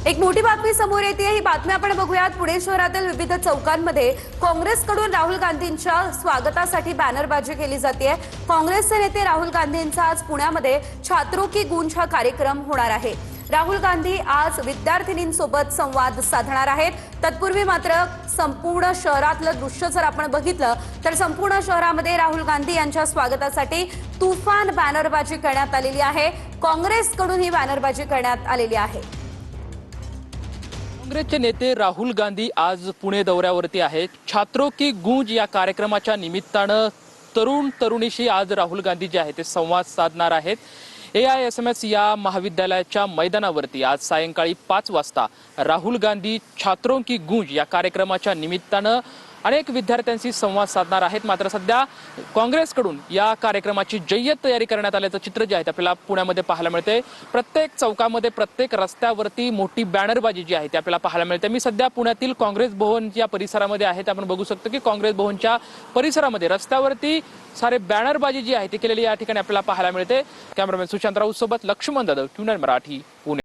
एक मोठी बातमी समोर येते। ही बातमी आपण बघूयात। पुणे शहरातील विविध चौकांमध्ये काँग्रेसकडून राहुल गांधींच्या स्वागतासाठी बॅनरबाजी केली जाते। काँग्रेसचे नेते राहुल गांधींचा आज पुण्यामध्ये छात्रों की गूंज हा कार्यक्रम होणार आहे। राहुल गांधी आज विद्यार्थिनींसोबत संवाद साधणार आहेत। तत्पूर्वी मात्र संपूर्ण शहरातलं दृश्य जर आपण बघितलं तर संपूर्ण शहरामध्ये राहुल गांधी यांच्या स्वागतासाठी तुफान बॅनरबाजी करण्यात आलेली आहे। काँग्रेसकडून ही बॅनरबाजी करण्यात आलेली आहे। काँग्रेसचे नेते राहुल गांधी आज पुणे दौऱ्यावरती आहेत। छात्रों की गूंज या कार्यक्रमाच्या निमित्तानं तरुणीशी आज राहुल गांधी जे आहेत ते संवाद साधणार आहेत। AISMS या महाविद्यालयाच्या मैदानावरती आज सायंकाळी 5 वाजता राहुल गांधी छात्रों की गूंज या कार्यक्रमाच्या निमित्तानं अनेक विद्यार्थ्यांशी संवाद साधणार आहेत। मात्र सध्या काँग्रेसकडून या कार्यक्रमाची जय्यत तयारी करण्यात आल्याचं चित्र जे आहे ते आपल्याला पुण्यामध्ये पाहायला मिळते। प्रत्येक चौकामध्ये प्रत्येक रस्त्यावरती मोठी बॅनरबाजी जी आहे ती आपल्याला पाहायला मिळते। मी सध्या पुण्यातील काँग्रेस भवन या परिसरामध्ये आहे। आपण बघू शकतो की काँग्रेस भवनच्या परिसरामध्ये रस्त्यावरती सारे बॅनरबाजी जी आहे ती केलेली या ठिकाणी आपल्याला पाहायला मिळते। कॅमेरामॅन सुशांत राऊत सोबत लक्ष्मण जाधव, ट्यून मराठी, पुणे।